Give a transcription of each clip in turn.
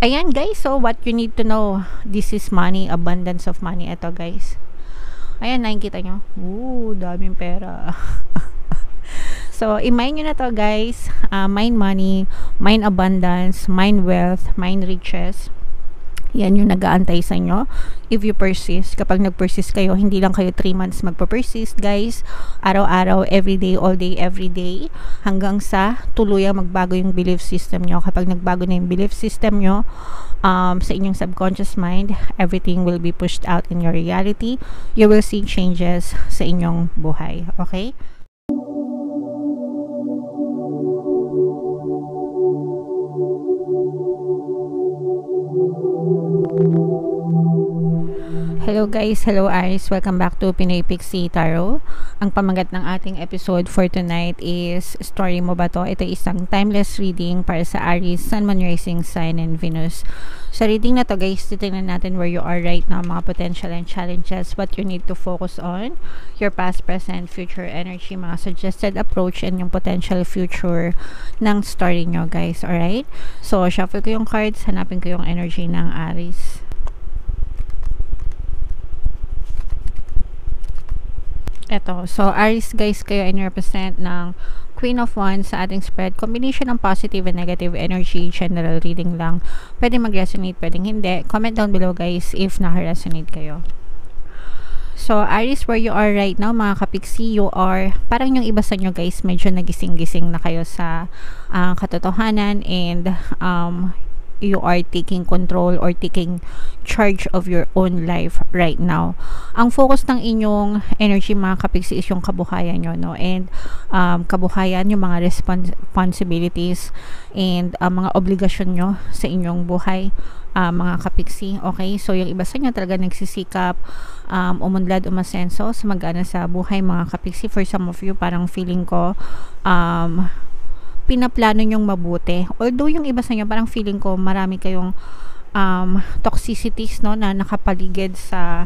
Ayan guys, so what you need to know, this is money, abundance of money. Ito guys, ayan, nakikita nyo, daming pera. So i-mine nyo na to guys, mine money, mine abundance, mine wealth, mine riches. Yan yung nag-aantay sa inyo if you persist. Kapag nag-persist kayo, hindi lang kayo 3 months magpa-persist guys, araw-araw, everyday, all day, everyday, hanggang sa tuluyang magbago yung belief system nyo. Kapag nagbago na yung belief system nyo, sa inyong subconscious mind, everything will be pushed out in your reality. You will see changes sa inyong buhay. Okay? Hello guys, hello Aries, welcome back to Pinoy Pixie Tarot. Ang pamagat ng ating episode for tonight is Story Mo Ba To? Ito isang timeless reading para sa Aries, Sun, Moon, Rising Sign, and Venus. Sa reading na to guys, titingnan natin where you are right now, mga potential and challenges, what you need to focus on, your past, present, future energy, mga suggested approach, and yung potential future ng story nyo guys, alright? So, shuffle ko yung cards, hanapin ko yung energy ng Aries. Eto, so Aries guys, kayo ay represent ng Queen of Wands sa ating spread. Combination ng positive and negative energy, general reading lang. Pwede mag-resonate, pwedeng hindi. Comment down below guys if naka-resonate kayo. So, Aries, where you are right now, mga kapiksi, you are, parang yung iba sa nyo guys, medyo nagising-gising na kayo sa katotohanan, and you are taking control or taking charge of your own life right now. Ang focus ng inyong energy, mga kapiksi, is yung kabuhayan nyo, no? And kabuhayan, yung mga responsibilities and mga obligasyon nyo sa inyong buhay, mga kapiksi. Okay, so yung iba sa inyo talaga nagsisikap umunlad, umasenso, sumagana sa buhay, mga kapiksi. For some of you, parang feeling ko pinaplano nyong mabuti. Although yung iba sa inyo, parang feeling ko marami kayong toxicities, no, na nakapaligid sa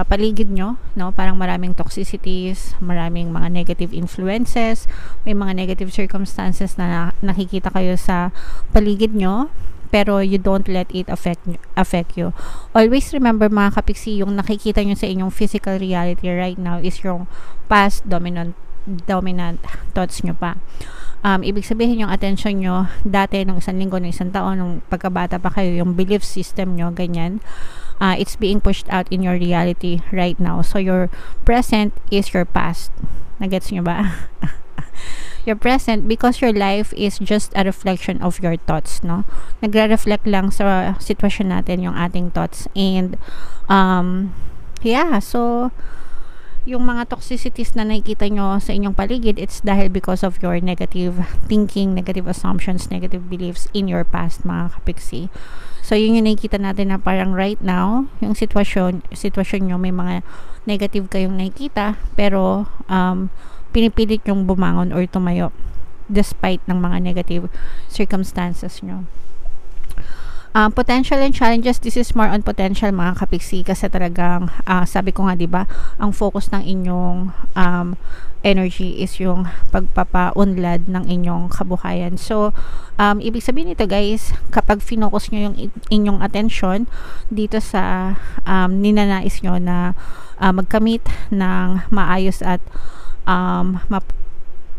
paligid nyo, no? Parang maraming toxicities, maraming mga negative influences, may mga negative circumstances na nakikita kayo sa paligid nyo, pero you don't let it affect you. Always remember, mga kapiksi, yung nakikita nyo sa inyong physical reality right now is yung past dominant thoughts nyo pa. Ibig sabihin yung attention nyo dati, nung isang linggo, nung isang taon, nung pagkabata pa kayo, yung belief system nyo, ganyan, it's being pushed out in your reality right now. So your present is your past. Nagets nyo ba? Your present, because your life is just a reflection of your thoughts, no? Nagre-reflect lang sa sitwasyon natin yung ating thoughts, and yeah, so yung mga toxicities na nakikita nyo sa inyong paligid, it's dahil because of your negative thinking, negative assumptions, negative beliefs in your past, mga kapiksi. So yun yung nakikita natin na parang right now, yung sitwasyon nyo, may mga negative kayong nakikita, pero pinipilit yung bumangon or tumayo despite ng mga negative circumstances nyo. Potential and challenges, this is more on potential, mga kapiksi, kasi talagang sabi ko nga, diba, ang focus ng inyong energy is yung pagpapaunlad ng inyong kabuhayan. So ibig sabihin nito guys, kapag finocus nyo yung inyong attention dito sa ninanais nyo na magkamit ng maayos at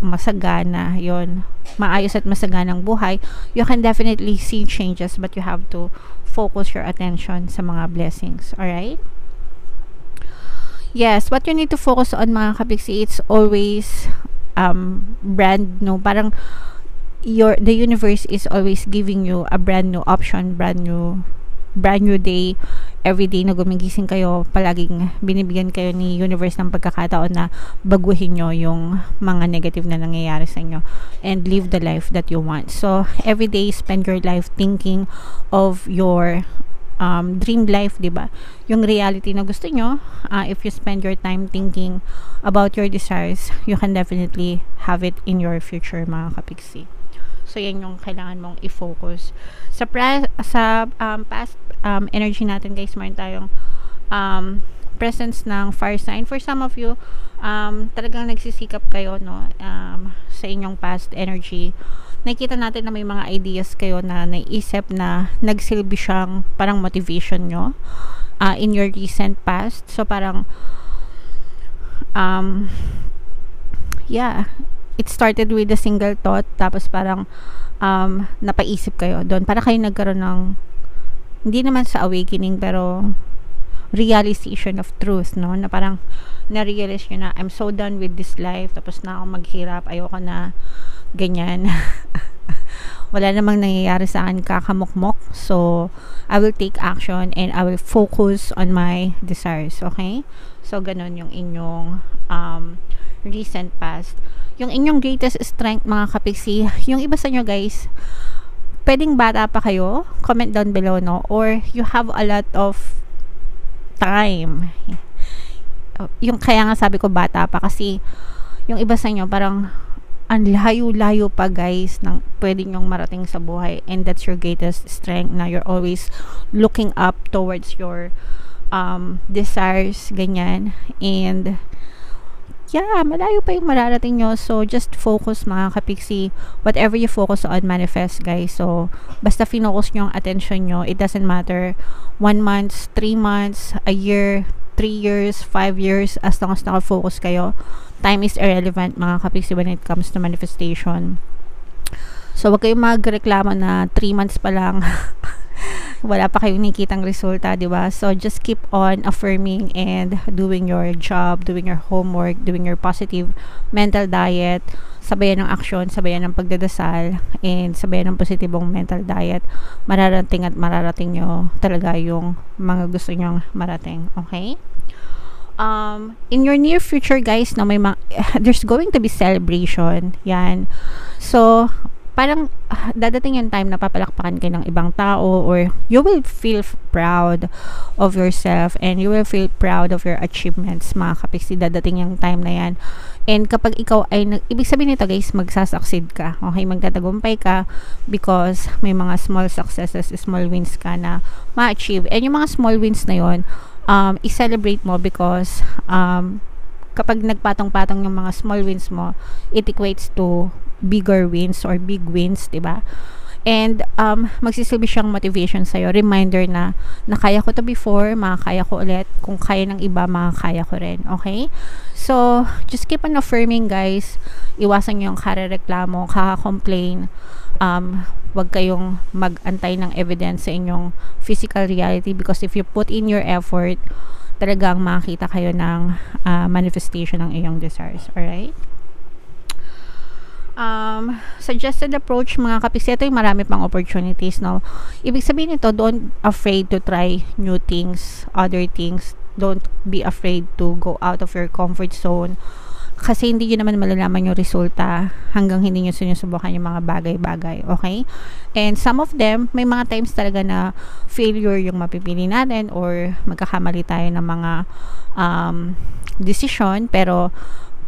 masagana, yon, maayos at masaganang buhay, you can definitely see changes, but you have to focus your attention sa mga blessings. Alright? Yes, what you need to focus on, mga kapiksi, it's always brand new. Parang the universe is always giving you a brand new option, brand new day. Every day na gumigising kayo, palaging binibigyan kayo ni universe ng pagkakataon na baguhin nyo yung mga negative na nangyayari sa inyo and live the life that you want. So every day, spend your life thinking of your dream life, diba? Yung reality na gusto nyo. If you spend your time thinking about your desires, you can definitely have it in your future, mga kapiksi. So yan yung kailangan mong i-focus. Sa past energy natin guys, meron tayong presence ng fire sign. For some of you, talagang nagsisikap kayo, no, sa inyong past energy nakikita natin na may mga ideas kayo na naisip na nagsilbi siyang parang motivation nyo in your recent past. So parang yeah, it started with a single thought, tapos parang napaisip kayo doon, para kayo nagkaroon ng, hindi naman sa awakening, pero realization of truth, no? Na parang na-realize nyo na, I'm so done with this life, tapos na ako maghirap, ayoko na ganyan. Wala namang nangyayari sa akin, kakamukmok. So I will take action and I will focus on my desires. Okay? So ganun yung inyong recent past. Yung inyong greatest strength, mga kapiksi, yung iba sa inyo guys, pwedeng bata pa kayo, comment down below, no? Or you have a lot of time. Yung kaya nga sabi ko bata pa, kasi yung iba sa inyo parang ang layo-layo pa guys ng pwede nyong marating sa buhay, and that's your greatest strength, na you're always looking up towards your desires, ganyan. And yeah, malayo pa yung mararating nyo. So just focus, mga kapiksi. Whatever you focus on, manifest guys. So basta finocus nyo ang attention nyo, it doesn't matter 1 month, 3 months, a year, 3 years, 5 years, as long as nakafocus kayo. Time is irrelevant, mga kapiksi, when it comes to manifestation. So wag kayong magreklamo na 3 months pa lang wala pa kayong nakikitang resulta, di ba? So just keep on affirming and doing your job, doing your homework, doing your positive mental diet, sabayan ng aksyon, sabayan ng pagdadasal, and sabayan ng positibong mental diet. Mararating at mararating nyo talaga yung mga gusto nyong marating. Okay? In your near future guys, na may there's going to be celebration. Yan. So parang dadating yung time na papalakpakan kayo ng ibang tao, or you will feel proud of yourself and you will feel proud of your achievements, mga kapiksi. Dadating yung time na yan. And kapag ikaw ay ibig sabihin nito guys, magsasucceed ka. Okay, magtatagumpay ka because may mga small successes, small wins ka na ma-achieve. And yung mga small wins na yon, i-celebrate mo, because kapag nagpatong-patong yung mga small wins mo, it equates to bigger wins or big wins, diba? And magsisilbi siyang motivation sa'yo, reminder na nakaya ko to before, makakaya ko ulit. Kung kaya ng iba, makakaya ko rin. Okay? So just keep on affirming guys. Iwasan nyo yung kare-reklamo, kaka-complain. Wag kayong mag-antay ng evidence sa inyong physical reality, because if you put in your effort, talagang makita kayo ng manifestation ng iyong desires. Alright? Suggested approach, mga kapiksi, ito yung marami pang opportunities, no? Ibig sabihin nito, don't afraid to try new things, other things. Don't be afraid to go out of your comfort zone, kasi hindi nyo naman malalaman yung resulta hanggang hindi nyo sinusubukan yung mga bagay-bagay. Okay? And some of them, may mga times talaga na failure yung mapipili natin, or magkakamali tayo ng mga decision, pero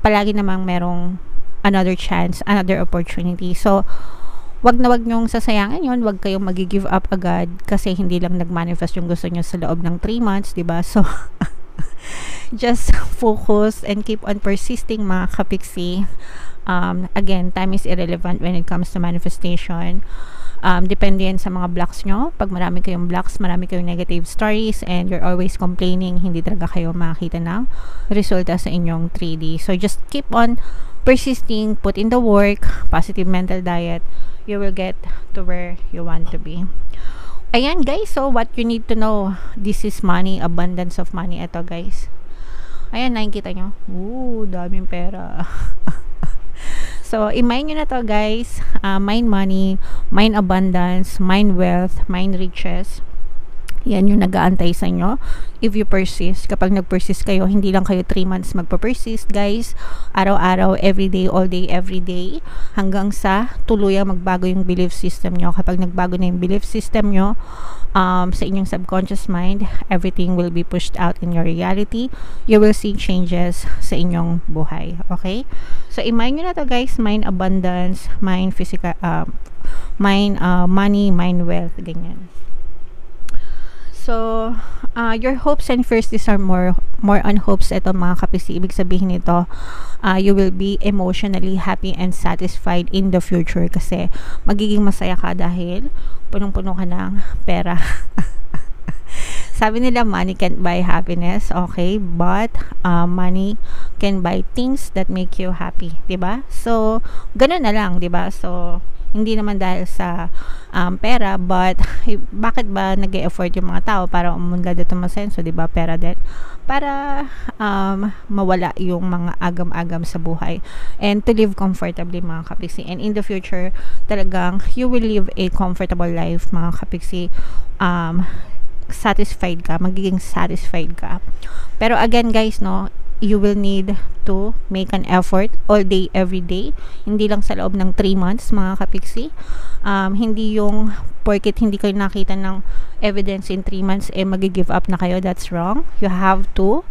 palagi namang merong another chance, another opportunity. So wag nyong sasayangin yun. Wag kayong mag-give up agad kasi hindi lang nag-manifest yung gusto nyo sa loob ng 3 months, diba? So just focus and keep on persisting, mga kapiksi. Again, time is irrelevant when it comes to manifestation. Depende yan sa mga blocks nyo. Pag marami kayong blocks, marami kayong negative stories, and you're always complaining, hindi talaga kayo makakita ng resulta sa inyong 3D. So just keep on persisting, put in the work, positive mental diet, you will get to where you want to be. Ayan guys, so what you need to know, this is money, abundance of money. Ito guys, ayan, nakikita nyo, daming pera. So i-mine nyo na to guys. Mine money, mine abundance, mine wealth, mine riches. Yan yung nag-aantay sa inyo if you persist. Kapag nag-persist kayo, hindi lang kayo 3 months magpa-persist guys. Araw-araw, everyday, all day, everyday, hanggang sa tuluyang magbago yung belief system nyo. Kapag nagbago na yung belief system nyo sa inyong subconscious mind, everything will be pushed out in your reality. You will see changes sa inyong buhay. Okay? So i-mine nyo na to guys. Mine abundance, mine physical, mine money, mine wealth, ganyan. So, your hopes and fears, these are more on hopes. Ito mga kapiksi, ibig sabihin nito, you will be emotionally happy and satisfied in the future kasi magiging masaya ka dahil punong-puno ka ng pera. Sabi nila, money can't buy happiness, okay? But, money can buy things that make you happy, diba? So, ganun na lang, diba? So, hindi naman dahil sa pera, but bakit ba nag-e-effort yung mga tao para umunlad at umasenso, diba? Pera din. Para mawala yung mga agam-agam sa buhay and to live comfortably mga kapiksi. And in the future, talagang you will live a comfortable life mga kapiksi. Satisfied ka, magiging satisfied ka. Pero again guys, no, you will need to make an effort all day, every day. Hindi lang sa loob ng 3 months, mga kapiksi. Hindi yung porket hindi kayo nakita ng evidence in 3 months, mag-give up na kayo. That's wrong. You have to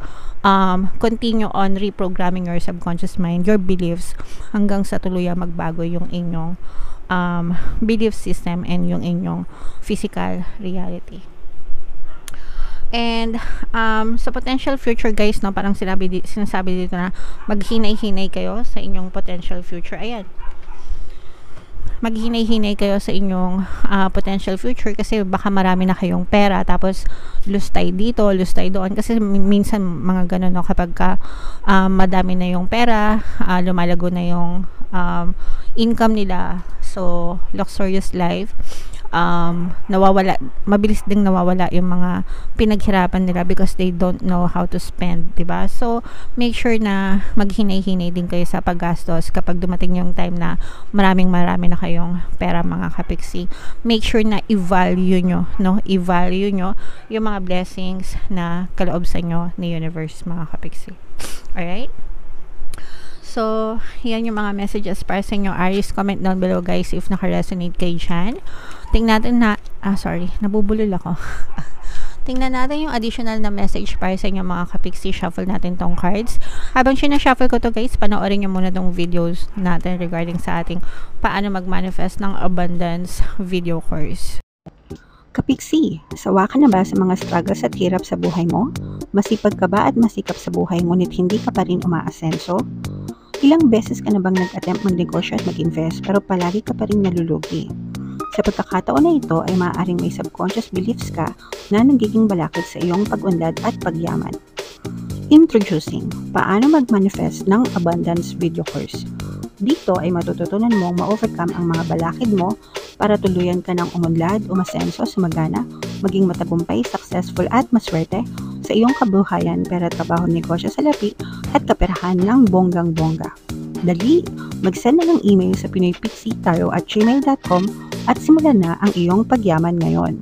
continue on reprogramming your subconscious mind, your beliefs, hanggang sa tuluyan magbago yung inyong belief system and yung inyong physical reality. And sa potential future guys, no, parang sinasabi dito na maghinay-hinay kayo sa inyong potential future. Ayan, maghinay-hinay kayo sa inyong potential future kasi baka marami na kayong pera tapos lustay dito, lustay doon, kasi minsan mga ganun, no, kapag madami na yung pera, lumalago na yung income nila, so luxurious life, nawawala, mabilis ding nawawala yung mga pinaghirapan nila because they don't know how to spend, diba? So, make sure na maghinay-hinay din kayo sa paggastos kapag dumating yung time na marami na kayong pera mga kapiksi. Make sure na i-value nyo, no? I-value nyo yung mga blessings na kaloob sa inyo ni universe mga kapiksi. Alright? So, yan yung mga messages para sa inyo, Aries. Comment down below guys if naka-resonate kayo dyan. Tingnan natin na, nabubulol ako. Tingnan natin yung additional na message para sa inyo mga kapiksi. Shuffle natin tong cards. Habang sinashuffle ko to guys, panoorin nyo muna tong videos natin regarding sa ating paano mag-manifest ng abundance video course. Kapiksi, sawa ka na ba sa mga struggles at hirap sa buhay mo? Masipag ka ba at masikap sa buhay ngunit hindi ka pa rin umaasenso? Ilang beses ka na bang nag-attempt magnegosyo at mag-invest pero palagi ka pa rin nalulugi? Sa pagkakataon na ito ay maaaring may subconscious beliefs ka na nagiging balakid sa iyong pag-unlad at pagyaman. Introducing, paano mag-manifest ng abundance video course. Dito ay matututunan mong ma-overcome ang mga balakid mo para tuluyan ka ng umunlad, umasenso, sumagana, maging matagumpay, successful at maswerte sa iyong kabuhayan, pera, trabaho, negosyo, salapi at kaperahan ng bonggang-bongga. Dali, mag-send na ng email sa pinoypixitaro@gmail.com at simulan na ang iyong pagyaman ngayon.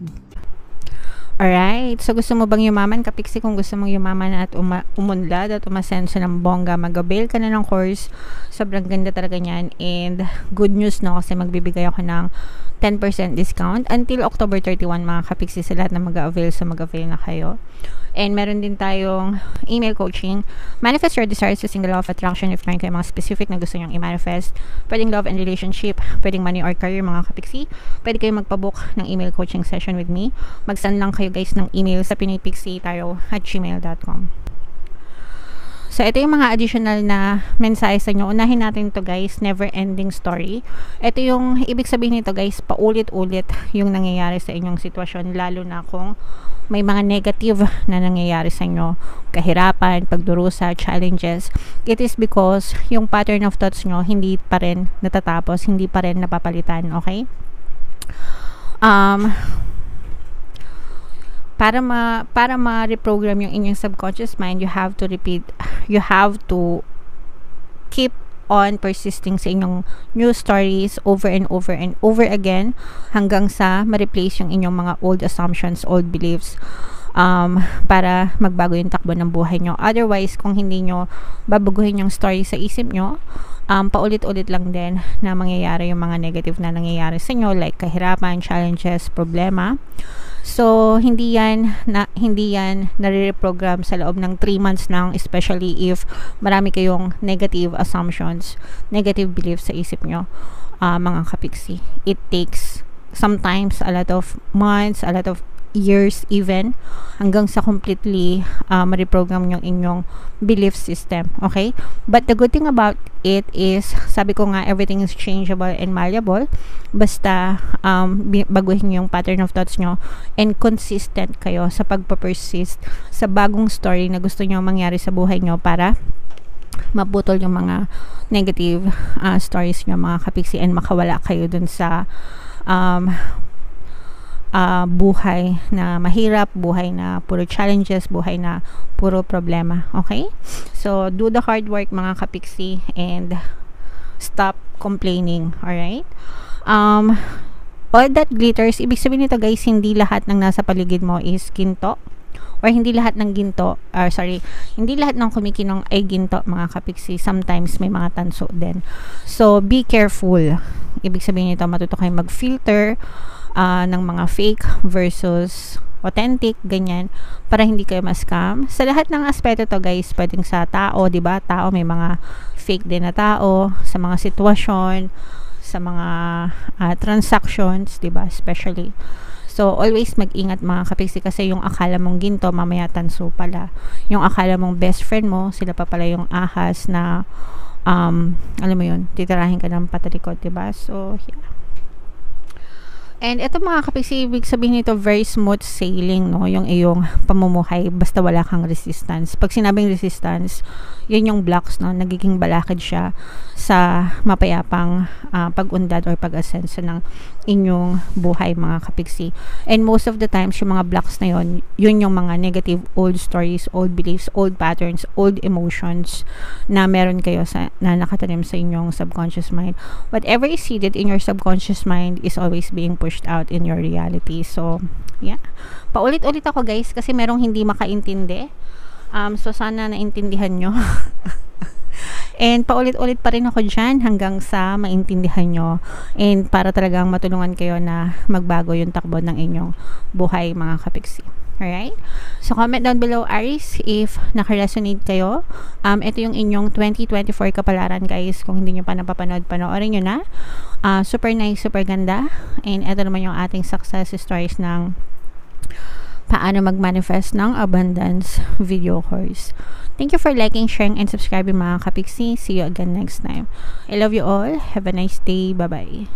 Alright, so gusto mo bang yumaman kapiksi? Kung gusto mong yumaman at umunlad at umasenso ng bongga, mag-avail ka na ng course. Sobrang ganda talaga niyan, and good news, no, kasi magbibigay ako ng 10% discount until October 31 mga kapiksi sa lahat na mag-avail, so mag-avail na kayo. And meron din tayong email coaching. Manifest your desires using the law of attraction if meron kayo mga specific na gusto nyong i-manifest. Pwedeng love and relationship, pwedeng money or career mga kapiksi. Pwede kayong magpabook ng email coaching session with me. Mag-send lang kayo guys ng email sa pinoypixitaro@gmail.com. So, ito yung mga additional na mensahe sa inyo. Unahin natin to guys, never ending story. Ito yung, ibig sabihin nito guys, paulit-ulit yung nangyayari sa inyong sitwasyon, lalo na kung may mga negative na nangyayari sa inyo, kahirapan, pagdurusa, challenges. It is because yung pattern of thoughts nyo hindi pa rin natatapos, hindi pa rin napapalitan, okay? Para ma-reprogram yung inyong subconscious mind, you have to keep on persisting sa inyong new stories over and over and over again hanggang sa ma-replace yung inyong mga old assumptions, old beliefs, para magbago yung takbo ng buhay nyo. Otherwise, kung hindi nyo babaguhin yung story sa isip nyo, paulit-ulit lang din na mangyayari yung mga negative na nangyayari sa inyo, like kahirapan, challenges, problema. So, hindi yan nare-reprogram sa loob ng 3 months lang, especially if marami kayong negative assumptions, negative beliefs sa isip nyo, mga kapiksi. It takes sometimes a lot of months, a lot of years even, hanggang sa completely ma-reprogram yung inyong belief system. Okay? But the good thing about it is, sabi ko nga, everything is changeable and malleable. Basta baguhin yung pattern of thoughts nyo and consistent kayo sa pagpapersist sa bagong story na gusto nyo mangyari sa buhay nyo para maputol yung mga negative stories nyo, mga kapiksi, and makawala kayo dun sa buhay na mahirap, buhay na puro challenges, buhay na puro problema. Okay? So, do the hard work, mga kapiksi, and stop complaining. Alright? All that glitters, ibig sabihin nito guys, hindi lahat ng nasa paligid mo is ginto, or hindi lahat ng ginto, hindi lahat ng kumikinong ay ginto, mga kapiksi. Sometimes may mga tanso din. So, be careful. Ibig sabihin nito, matuto kayo mag-filter ng mga fake versus authentic, ganyan, para hindi kayo ma-scam. Sa lahat ng aspeto to guys, pwedeng sa tao, 'di ba? Tao, may mga fake din na tao, sa mga sitwasyon, sa mga transactions, 'di ba? Especially. So, always mag-ingat, mga kapiksi, kasi yung akala mong ginto, mamaya tanso pala. Yung akala mong best friend mo, sila pa pala yung ahas na alam mo yun, titirahin ka ng patalikod, 'di ba? So, yeah. And ito, mga kapiksi, ibig sabihin nito, very smooth sailing, no? Yung iyong pamumuhay, basta wala kang resistance. Pag sinabing resistance, yun yung blocks, no? Nagiging balakid siya sa mapayapang pag-unlad or pag-asenso ng inyong buhay, mga kapiksi. And most of the times, yung mga blocks na yun, yun yung mga negative old stories, old beliefs, old patterns, old emotions na meron kayo na nakatanim sa inyong subconscious mind. Whatever is seeded in your subconscious mind is always being pushed out in your reality. So, yeah. Paulit-ulit ako guys kasi merong hindi makaintindi. So, sana naintindihan nyo. And paulit-ulit pa rin ako dyan hanggang sa maintindihan nyo. And para talagang matulungan kayo na magbago yung takbo ng inyong buhay, mga kapiksi. Alright? So, comment down below, Aries, if naka-resonate kayo. Ito yung inyong 2024 kapalaran, guys. Kung hindi nyo pa napapanood, panoorin nyo na. Super nice, super ganda. And ito naman yung ating success stories ng paano mag-manifest ng abundance video course. Thank you for liking, sharing, and subscribing, mga kapiksi. See you again next time. I love you all. Have a nice day. Bye-bye.